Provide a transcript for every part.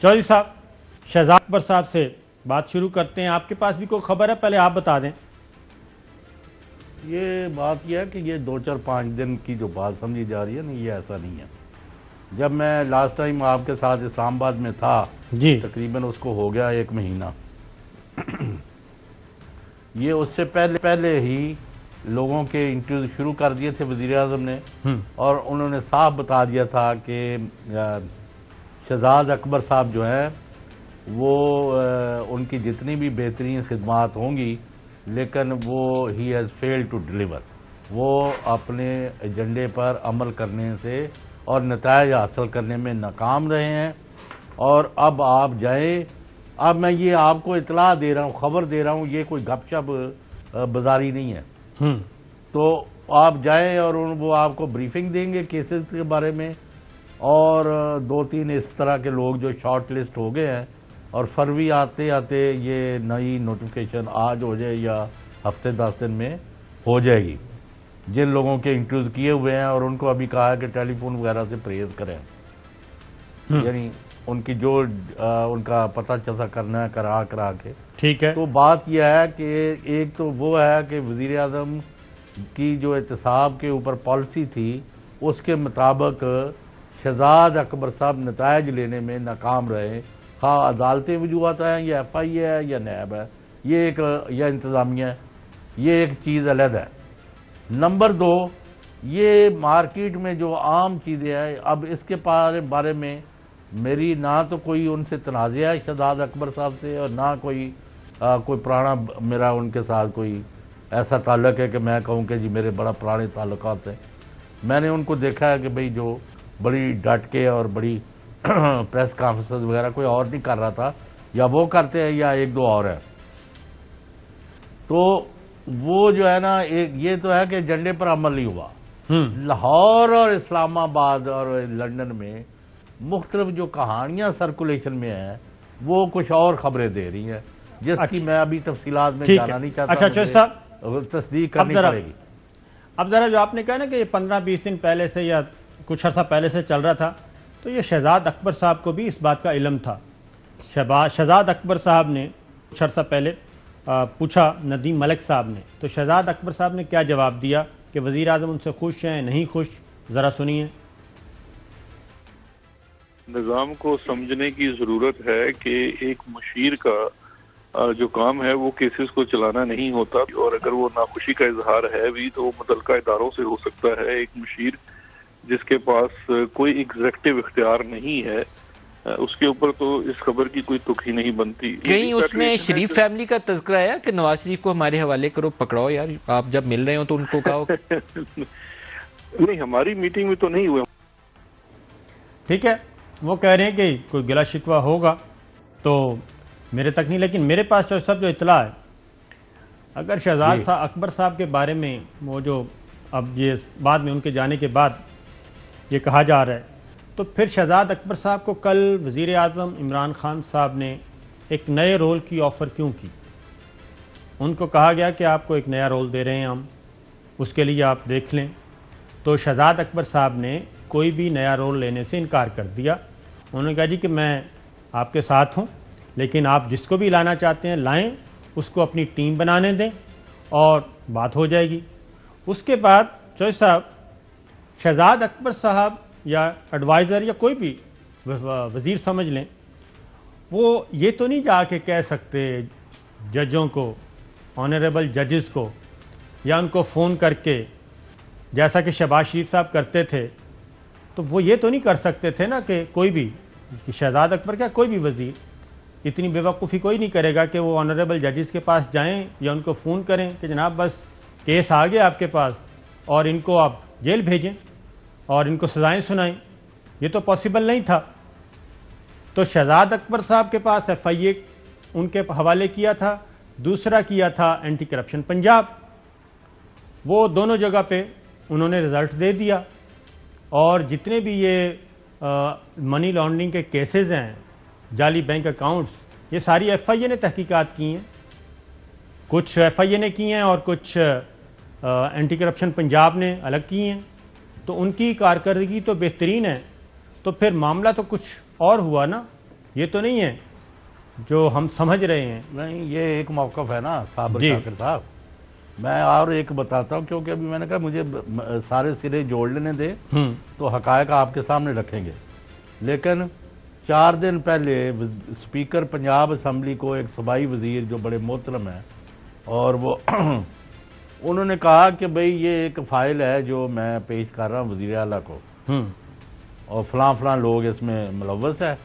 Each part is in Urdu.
چودھری صاحب، شہزاد اکبر صاحب سے بات شروع کرتے ہیں. آپ کے پاس بھی کوئی خبر ہے؟ پہلے آپ بتا دیں. یہ بات یہ ہے کہ یہ 2-4-5 دن کی جو بات سمجھی جا رہی ہے نا، یہ ایسا نہیں ہے. جب میں لاسٹ ٹائم آپ کے ساتھ اسلام آباد میں تھا، جی تقریباً اس کو ہو گیا 1 مہینہ. یہ اس سے پہلے ہی لوگوں کے انٹرویو شروع کر دیے تھے وزیر اعظم نے، اور انہوں نے صاف بتا دیا تھا کہ شہزاد اکبر صاحب جو ہیں وہ ان کی جتنی بھی بہترین خدمات ہوں گی، لیکن وہ ہی ہیز فیلڈ ٹو ڈیلیور. وہ اپنے ایجنڈے پر عمل کرنے سے اور نتائج حاصل کرنے میں ناکام رہے ہیں. اور اب آپ جائیں، اب میں یہ آپ کو اطلاع دے رہا ہوں، خبر دے رہا ہوں، یہ کوئی گپ شپ بازاری نہیں ہے. تو آپ جائیں اور وہ آپ کو بریفنگ دیں گے کیسز کے بارے میں، اور 2-3 اس طرح کے لوگ جو شارٹ لسٹ ہو گئے ہیں، اور فروری آتے آتے یہ نئی نوٹیفیکیشن آج ہو جائے یا ہفتے 10 دن میں ہو جائے گی. جن لوگوں کے انٹرویوز کیے ہوئے ہیں اور ان کو ابھی کہا ہے کہ ٹیلی فون وغیرہ سے پرہیز کریں، یعنی ان کی جو ان کا پتہ چلتا کرنا ہے کرا کے. ٹھیک ہے. تو بات یہ ہے کہ ایک تو وہ ہے کہ وزیر اعظم کی جو احتساب کے اوپر پالیسی تھی، اس کے مطابق شہزاد اکبر صاحب نتائج لینے میں ناکام رہے. خواہ عدالتی وجوہات ہیں یا ایف آئی اے ہے یا نیب ہے، یہ ایک یا انتظامیہ ہے، یہ ایک چیز علیحدہ ہے. نمبر 2، یہ مارکیٹ میں جو عام چیزیں ہیں، اب اس کے بارے میں میری نہ تو کوئی ان سے تنازع ہے شہزاد اکبر صاحب سے، اور نہ کوئی پرانا میرا ان کے ساتھ کوئی ایسا تعلق ہے کہ میں کہوں کہ جی میرے بڑا پرانے تعلقات ہیں. میں نے ان کو دیکھا ہے کہ بھئی جو بڑی ڈٹ کے اور بڑی پریس کانفرنس وغیرہ کوئی اور نہیں کر رہا تھا، یا وہ کرتے ہیں یا 1-2 اور ہیں. تو وہ جو ہے نا، یہ تو ہے کہ ایجنڈے پر عمل نہیں ہوا. لاہور اور اسلام آباد اور لندن میں مختلف جو کہانیاں سرکولیشن میں ہیں، وہ کچھ اور خبریں دے رہی ہیں، جس کی میں ابھی تفصیلات میں جانا نہیں چاہتا. اچھا چودھری صاحب، تصدیق کرنی پڑے گی. اب ذرا جو آپ نے کہا نا کہ یہ 15-20 دن پہلے سے یا کچھ عرصہ پہلے سے چل رہا تھا، تو یہ شہزاد اکبر صاحب کو بھی اس بات کا علم تھا. شہزاد اکبر صاحب نے کچھ عرصہ پہلے پوچھا ندیم ملک صاحب نے، تو شہزاد اکبر صاحب نے کیا جواب دیا کہ وزیر اعظم ان سے خوش ہیں نہیں خوش؟ ذرا سنیے. نظام کو سمجھنے کی ضرورت ہے کہ ایک مشیر کا جو کام ہے وہ کیسز کو چلانا نہیں ہوتا، اور اگر وہ ناخوشی کا اظہار ہے بھی تو وہ متعلقہ اداروں سے ہو سکتا ہے. ایک مشیر جس کے پاس کوئی ایگزیکٹو اختیار نہیں ہے، اس کے اوپر تو اس خبر کی کوئی تک ہی نہیں بنتی. کہیں اس میں شریف فیملی کا تذکرہ ہے کہ نواز شریف کو ہمارے حوالے کرو، پکڑاؤ یار، آپ جب مل رہے ہو تو ان کو کہو. نہیں، ہماری میٹنگ میں تو نہیں ہوئے. ٹھیک ہے، وہ کہہ رہے ہیں کہ کوئی گلا شکوہ ہوگا تو میرے تک نہیں، لیکن میرے پاس جو سب جو اطلاع ہے، اگر شہزاد اکبر صاحب کے بارے میں وہ جو اب یہ بعد میں ان کے جانے کے بعد یہ کہا جا رہا ہے، تو پھر شہزاد اکبر صاحب کو کل وزیر اعظم عمران خان صاحب نے ایک نئے رول کی آفر کیوں کی؟ ان کو کہا گیا کہ آپ کو ایک نیا رول دے رہے ہیں ہم، اس کے لیے آپ دیکھ لیں. تو شہزاد اکبر صاحب نے کوئی بھی نیا رول لینے سے انکار کر دیا. انہوں نے کہا جی کہ میں آپ کے ساتھ ہوں، لیکن آپ جس کو بھی لانا چاہتے ہیں لائیں، اس کو اپنی ٹیم بنانے دیں اور بات ہو جائے گی. اس کے بعد چودھری صاحب، شہزاد اکبر صاحب یا ایڈوائزر یا کوئی بھی وزیر سمجھ لیں، وہ یہ تو نہیں جا کے کہہ سکتے ججوں کو، آنریبل ججز کو، یا ان کو فون کر کے جیسا کہ شہباز شریف صاحب کرتے تھے. تو وہ یہ تو نہیں کر سکتے تھے نا کہ کوئی بھی، شہزاد اکبر کیا کوئی بھی وزیر اتنی بے وقوفی کوئی نہیں کرے گا کہ وہ آنریبل ججز کے پاس جائیں یا ان کو فون کریں کہ جناب بس کیس آ گیا آپ کے پاس اور ان کو آپ جیل بھیجیں اور ان کو سزائیں سنائیں. یہ تو پاسبل نہیں تھا. تو شہزاد اکبر صاحب کے پاس ایف آئی اے ان کے حوالے کیا تھا، دوسرا کیا تھا اینٹی کرپشن پنجاب. وہ دونوں جگہ پہ انہوں نے رزلٹ دے دیا، اور جتنے بھی یہ منی لانڈرنگ کے کیسز ہیں، جعلی بینک اکاؤنٹس، یہ ساری ایف آئی اے نے تحقیقات کی ہیں. کچھ ایف آئی اے نے کی ہیں اور کچھ اینٹی کرپشن پنجاب نے الگ کی ہیں. تو ان کی کارکردگی تو بہترین ہے. تو پھر معاملہ تو کچھ اور ہوا نا. یہ تو نہیں ہے جو ہم سمجھ رہے ہیں. نہیں، یہ ایک موقف ہے نا صابر جی. شاکر صاحب. میں اور ایک بتاتا ہوں، کیونکہ ابھی میں نے کہا مجھے سارے سرے جوڑ لینے دے تو حقائق آپ کے سامنے رکھیں گے. لیکن 4 دن پہلے اسپیکر پنجاب اسمبلی کو ایک صوبائی وزیر جو بڑے محترم ہیں، اور وہ انہوں نے کہا کہ بھئی یہ ایک فائل ہے جو میں پیش کر رہا ہوں وزیر اعلیٰ کو، اور فلاں فلاں لوگ اس میں ملوث ہے.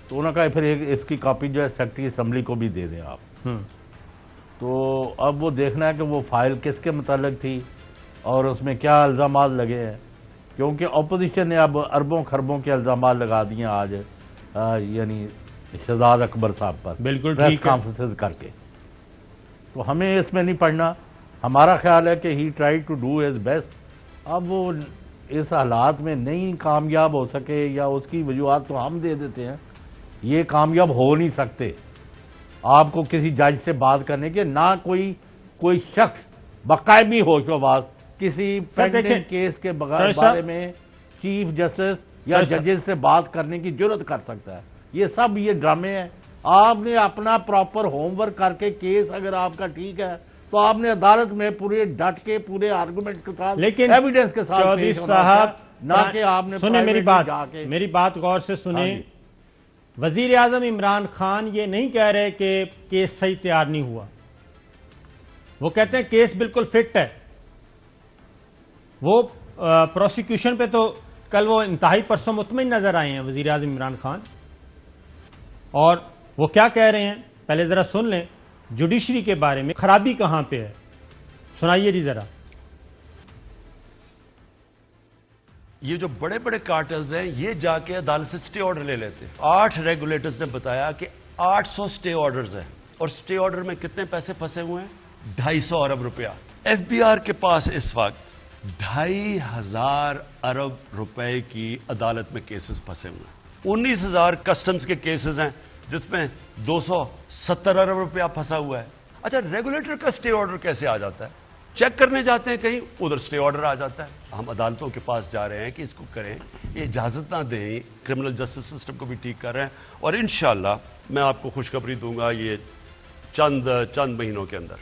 تو انہوں نے کہا پھر اس کی کاپی جو ہے سیکرٹری اسمبلی کو بھی دے دیں آپ. تو اب وہ دیکھنا ہے کہ وہ فائل کس کے متعلق تھی اور اس میں کیا الزامات لگے ہیں، کیونکہ اپوزیشن نے اب اربوں خربوں کے الزامات لگا دیے آج یعنی شہزاد اکبر صاحب پر بالکل پریس ٹھیک ہے. کانفرنسز کر کے. تو ہمیں اس میں نہیں پڑھنا. ہمارا خیال ہے کہ he try to do his best. اب وہ اس حالات میں نہیں کامیاب ہو سکے یا اس کی وجوہات تو ہم دے دیتے ہیں، یہ کامیاب ہو نہیں سکتے. آپ کو کسی جج سے بات کرنے کے نہ کوئی شخص بقائمی ہوش و واس کسی پینڈنگ کیس کے بارے میں چیف جسٹس یا ججز سے بات کرنے کی جرت کر سکتا ہے. یہ سب یہ ڈرامے ہیں. آپ نے اپنا پراپر ہوم ورک کر کے کیس اگر آپ کا ٹھیک ہے تو آپ نے عدالت میں پورے ڈٹ کے پورے آرگومنٹ کے ساتھ ایویڈنس کے ساتھ چودھری پیش ہونا صاحب نہ کہ آپ نے سنیں پرائیویٹلی میری بات غور سے سنیں. وزیر اعظم عمران خان یہ نہیں کہہ رہے کہ کیس صحیح تیار نہیں ہوا. وہ کہتے ہیں کیس بالکل فٹ ہے. وہ پروسیکیوشن پہ تو کل وہ انتہائی پرسوں مطمئن نظر آئے ہیں وزیر اعظم عمران خان. اور وہ کیا کہہ رہے ہیں پہلے ذرا سن لیں. جوڈیشری کے بارے میں خرابی کہاں پہ ہے سنائیے جی ذرا. یہ جو بڑے بڑے کارٹلز ہیں یہ جا کے عدالت سے سٹے آرڈر لے لیتے. 8 ریگولیٹرز نے بتایا کہ 800 سٹے آرڈرز ہیں اور سٹے آرڈر میں کتنے پیسے پھنسے ہوئے ہیں؟ 250 ارب روپیہ. ایف بی آر کے پاس اس وقت 2500 ارب روپے کی عدالت میں کیسز پھنسے ہوئے ہیں. 19,000 کسٹمز کے کیسز ہیں جس میں 270 ارب روپیہ پھنسا ہوا ہے. اچھا ریگولیٹر کا سٹے آرڈر کیسے آ جاتا ہے؟ چیک کرنے جاتے ہیں کہیں ادھر سٹے آرڈر آ جاتا ہے. ہم عدالتوں کے پاس جا رہے ہیں کہ اس کو کریں، یہ اجازت نہ دیں. کرمنل جسٹس سسٹم کو بھی ٹھیک کر رہے ہیں اور انشاءاللہ میں آپ کو خوشخبری دوں گا یہ چند مہینوں کے اندر.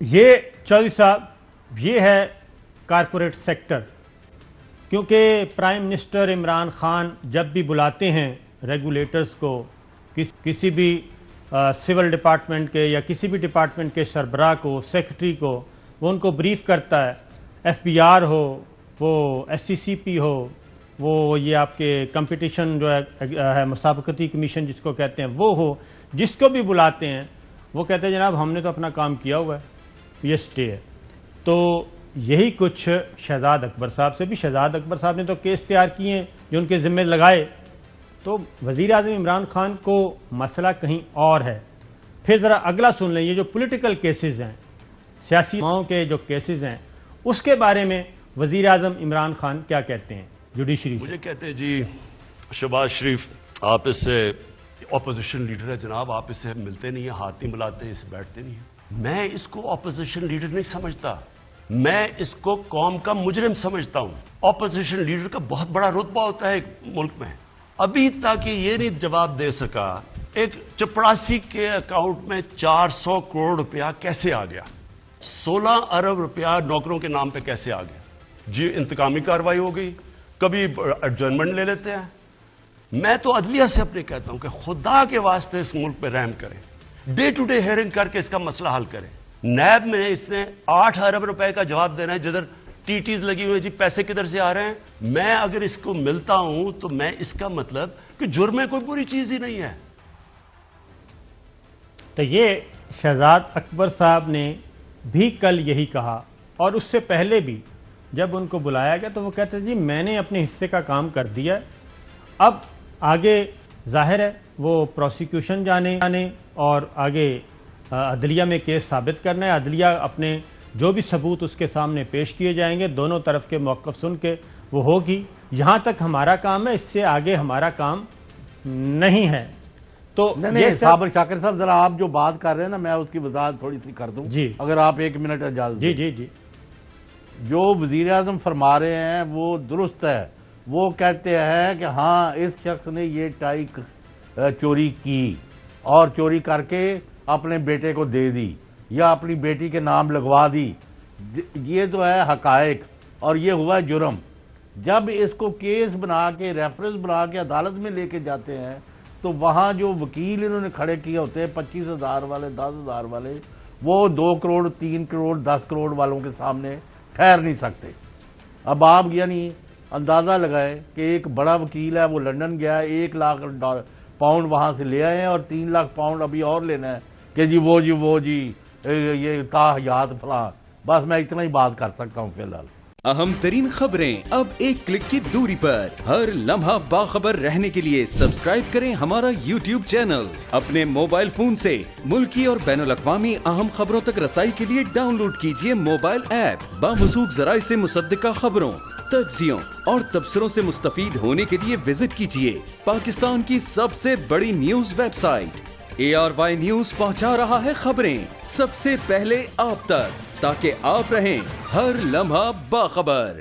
یہ چودھری صاحب یہ ہے کارپوریٹ سیکٹر. کیونکہ پرائم منسٹر عمران خان جب بھی بلاتے ہیں ریگولیٹرز کو کسی بھی سول ڈپارٹمنٹ کے یا کسی بھی ڈپارٹمنٹ کے سربراہ کو سیکرٹری کو وہ ان کو بریف کرتا ہے. ایف بی آر ہو، وہ ایس سی سی پی ہو، وہ یہ آپ کے کمپٹیشن جو ہے مسابقتی کمیشن جس کو کہتے ہیں وہ ہو، جس کو بھی بلاتے ہیں وہ کہتے ہیں جناب ہم نے تو اپنا کام کیا ہوا ہے یہ سٹے ہے. تو یہی کچھ شہزاد اکبر صاحب سے بھی. شہزاد اکبر صاحب نے تو کیس تیار کیے ہیں جو ان کے ذمہ لگائے. تو وزیر اعظم عمران خان کو مسئلہ کہیں اور ہے. پھر ذرا اگلا سن لیں. یہ جو پولیٹیکل کیسز ہیں، سیاسی ماؤں کے جو کیسز ہیں، اس کے بارے میں وزیر اعظم عمران خان کیا کہتے ہیں جوڈیشری سے؟ مجھے کہتے ہیں جی شہباز شریف آپ اس سے اپوزیشن لیڈر ہے جناب، آپ اس سے ملتے نہیں ہیں، ہاتھ نہیں ملاتے، اس سے بیٹھتے نہیں ہیں. میں اس کو اپوزیشن لیڈر نہیں سمجھتا، میں اس کو قوم کا مجرم سمجھتا ہوں. اپوزیشن لیڈر کا بہت بڑا رتبہ ہوتا ہے ایک ملک میں. ابھی تک یہ نہیں جواب دے سکا ایک چپڑاسی کے اکاؤنٹ میں 400 کروڑ روپیہ کیسے آ گیا، 16 ارب روپیہ نوکروں کے نام پہ کیسے آ گیا. جی انتقامی کارروائی ہو گئی، کبھی ایڈجرنمنٹ لے لیتے ہیں. میں تو عدلیہ سے اپنے کہتا ہوں کہ خدا کے واسطے اس ملک پہ رحم کریں، ڈے ٹو ڈے ہیئرنگ کر کے اس کا مسئلہ حل کریں. نیب میں اس نے 8 ارب روپے کا جواب دینا ہے، جدھر ٹی ٹیز لگی ہوئی جی پیسے کدھر سے آ رہے ہیں. میں اگر اس کو ملتا ہوں تو میں اس کا مطلب کہ جرم میں کوئی بری چیز ہی نہیں ہے. تو یہ شہزاد اکبر صاحب نے بھی کل یہی کہا، اور اس سے پہلے بھی جب ان کو بلایا گیا تو وہ کہتے جی میں نے اپنے حصے کا کام کر دیا ہے، اب آگے ظاہر ہے وہ پروسیکیوشن جانے اور آگے عدلیہ میں کیس ثابت کرنا ہے. عدلیہ اپنے جو بھی ثبوت اس کے سامنے پیش کیے جائیں گے، دونوں طرف کے موقف سن کے وہ ہوگی. یہاں تک ہمارا کام ہے، اس سے آگے ہمارا کام نہیں ہے. تو نہیں صابر شاکر صاحب ذرا آپ جو بات کر رہے ہیں نا میں اس کی وضاحت تھوڑی سی کر دوں جی اگر آپ 1 منٹ اجازت جی دیں. جی جی جو وزیر اعظم فرما رہے ہیں وہ درست ہے. وہ کہتے ہیں کہ ہاں اس شخص نے یہ ٹائی چوری کی اور چوری کر کے اپنے بیٹے کو دے دی یا اپنی بیٹی کے نام لگوا دی، یہ تو ہے حقائق اور یہ ہوا جرم۔ جب اس کو کیس بنا کے ریفرنس بنا کے عدالت میں لے کے جاتے ہیں تو وہاں جو وکیل انہوں نے کھڑے کیے ہوتے ہیں 25,000 والے 10,000 والے، وہ 2 کروڑ 3 کروڑ 10 کروڑ والوں کے سامنے ٹھہر نہیں سکتے۔ اب آپ یعنی اندازہ لگائیں کہ ایک بڑا وکیل ہے، وہ لندن گیا ہے، 1 لاکھ پاؤنڈ وہاں سے لے آئے ہیں اور 3 لاکھ پاؤنڈ ابھی اور لینا ہے کہ وہ جی یہ تاحیات فلاں۔ بس میں اتنا ہی بات کر سکتا ہوں فی الحال۔ اہم ترین خبریں اب ایک کلک کی دوری پر، ہر لمحہ باخبر رہنے کے لیے سبسکرائب کریں ہمارا YouTube چینل۔ اپنے موبائل فون سے ملکی اور بین الاقوامی اہم خبروں تک رسائی کے لیے ڈاؤن لوڈ کیجیے موبائل ایپ۔ باموثوق ذرائع سے مصدقہ خبروں، تجزیوں اور تبصروں سے مستفید ہونے کے لیے وزٹ کیجیے پاکستان کی سب سے بڑی news website ARY news. پہنچا رہا ہے خبریں سب سے پہلے آپ تک، تاکہ آپ رہیں ہر لمحہ باخبر۔